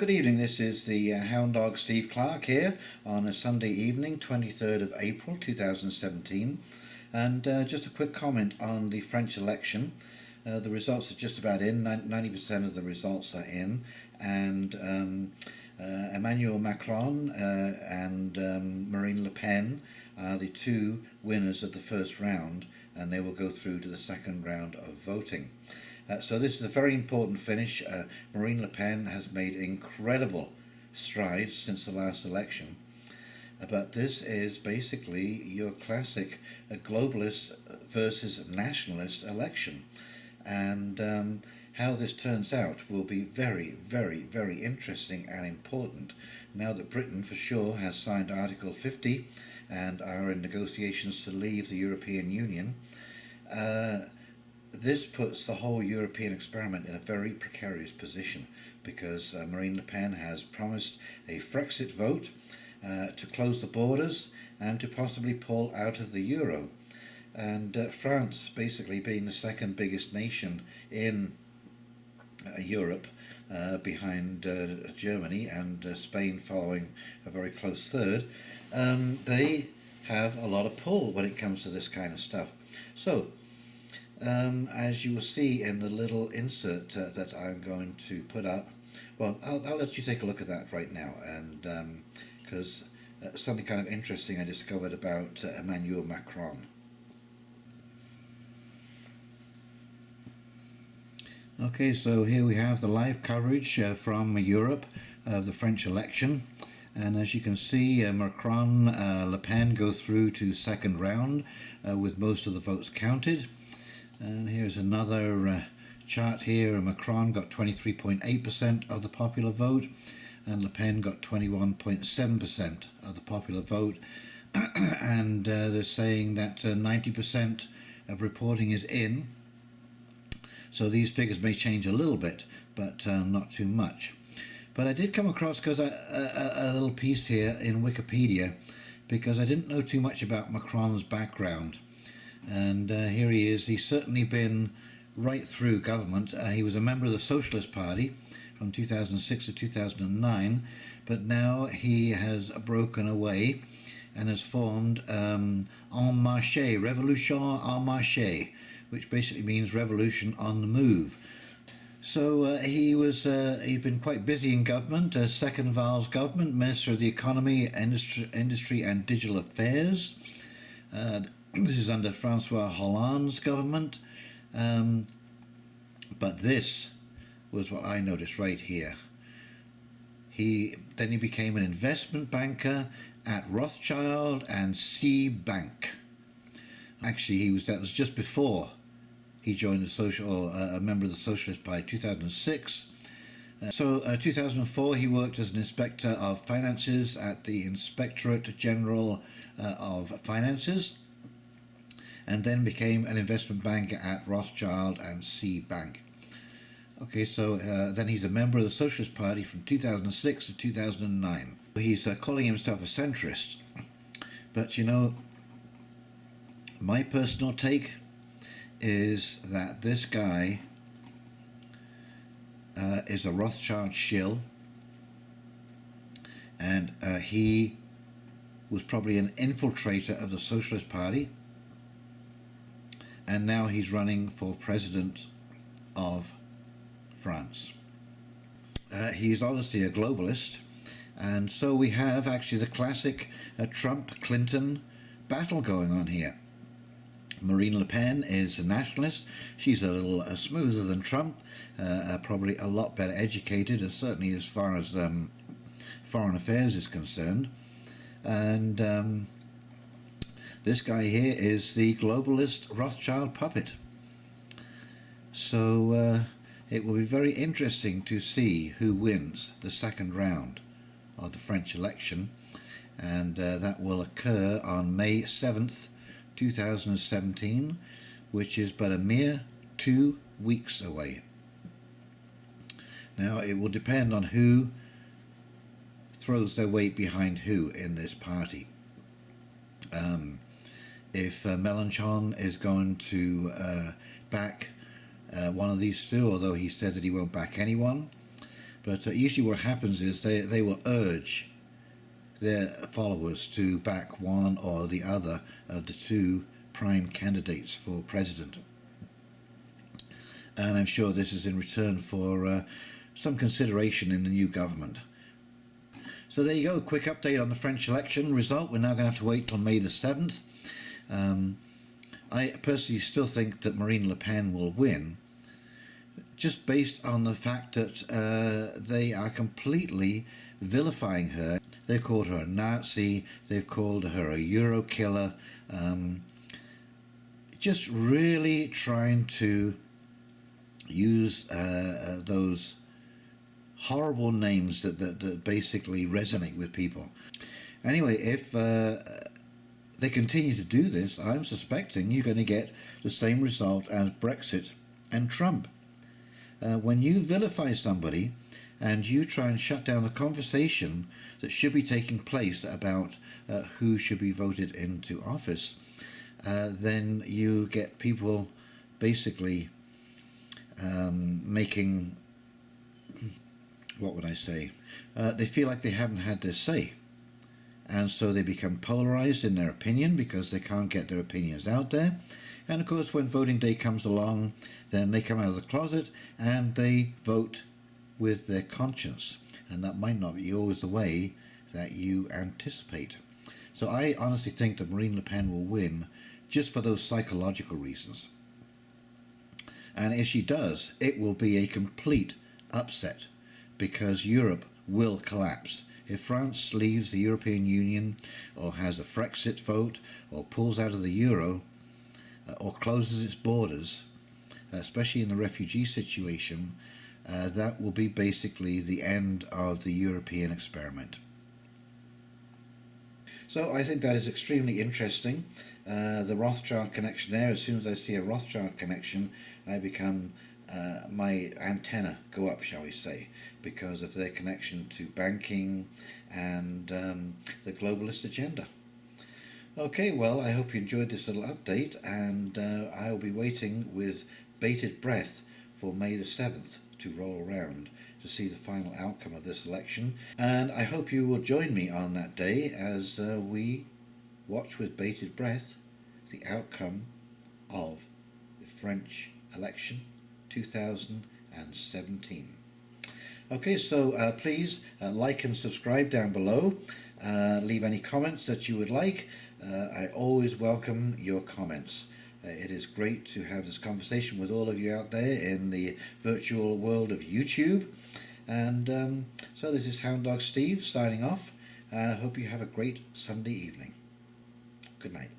good evening. This is the Hound Dog Steve Clark here on a Sunday evening, 23rd of April 2017. And just a quick comment on the French election. The results are just about in, 90% of the results are in, and Emmanuel Macron and Marine Le Pen are the two winners of the first round, and they will go through to the second round of voting. So this is a very important finish. Marine Le Pen has made incredible strides since the last election. But this is basically your classic globalist versus nationalist election. And how this turns out will be very, very, very interesting and important now that Britain for sure has signed Article 50 and are in negotiations to leave the European Union. This puts the whole European experiment in a very precarious position because Marine Le Pen has promised a Frexit vote to close the borders and to possibly pull out of the euro. And France, basically being the second biggest nation in Europe, behind Germany, and Spain following a very close third, they have a lot of pull when it comes to this kind of stuff. So as you will see in the little insert that I'm going to put up, well, I'll let you take a look at that right now, and because something kind of interesting I discovered about Emmanuel Macron. Okay, so here we have the live coverage from Europe of the French election, and as you can see, Macron, Le Pen go through to second round with most of the votes counted. And here's another chart here. Macron got 23.8% of the popular vote, and Le Pen got 21.7% of the popular vote. And they're saying that 90% of reporting is in. So these figures may change a little bit, but not too much. But I did come across a little piece here in Wikipedia, because I didn't know too much about Macron's background. And here he is. He's certainly been right through government. He was a member of the Socialist Party from 2006 to 2009, but now he has broken away and has formed En Marche, Revolution en Marche, which basically means revolution on the move. So he'd been quite busy in government, second Valls government, Minister of the Economy, Industry and Digital Affairs. This is under Francois Hollande's government, but this was what I noticed right here. Then he became an investment banker at Rothschild and C Bank. Actually, that was just before he joined a member of the Socialist Party, 2006. So 2004 he worked as an Inspector of Finances at the Inspectorate General of Finances, and then became an investment banker at Rothschild and C Bank. Okay, so then he's a member of the Socialist Party from 2006 to 2009. He's calling himself a centrist, but you know, my personal take is that this guy is a Rothschild shill, and he was probably an infiltrator of the Socialist Party, and now he's running for president of France. He's obviously a globalist, and so we have actually the classic Trump-Clinton battle going on here. Marine Le Pen is a nationalist. She's a little smoother than Trump, probably a lot better educated, certainly as far as foreign affairs is concerned. And this guy here is the globalist Rothschild puppet. So it will be very interesting to see who wins the second round of the French election, and that will occur on May 7th, 2017, which is but a mere 2 weeks away. Now, it will depend on who throws their weight behind who in this party. If Mélenchon is going to back one of these two, although he said that he won't back anyone, But usually what happens is they will urge their followers to back one or the other of the two prime candidates for president. And I'm sure this is in return for some consideration in the new government. So there you go, quick update on the French election result. We're now going to have to wait till May the 7th. I personally still think that Marine Le Pen will win, just based on the fact that they are completely vilifying her. They've called her a Nazi, they've called her a Euro killer, just really trying to use those horrible names that basically resonate with people. Anyway, if they continue to do this, I'm suspecting you're going to get the same result as Brexit and Trump. When you vilify somebody and you try and shut down the conversation that should be taking place about who should be voted into office, then you get people basically making, what would I say, they feel like they haven't had their say, and so they become polarized in their opinion because they can't get their opinions out there. And of course, when voting day comes along, then they come out of the closet and they vote with their conscience, and that might not be always the way that you anticipate. So I honestly think that Marine Le Pen will win just for those psychological reasons. And if she does, it will be a complete upset, because Europe will collapse. If France leaves the European Union, or has a Frexit vote, or pulls out of the Euro, or closes its borders, especially in the refugee situation, that will be basically the end of the European experiment. So I think that is extremely interesting. The Rothschild connection there, as soon as I see a Rothschild connection, I become, my antenna go up, shall we say, because of their connection to banking and the globalist agenda. Okay, well, I hope you enjoyed this little update, and I'll be waiting with bated breath for May the 7th to roll around to see the final outcome of this election. And I hope you will join me on that day as we watch with bated breath the outcome of the French election 2017. Okay, so please like and subscribe down below. Leave any comments that you would like. I always welcome your comments. It is great to have this conversation with all of you out there in the virtual world of YouTube. And so this is Hound Dog Steve signing off, and I hope you have a great Sunday evening. Good night.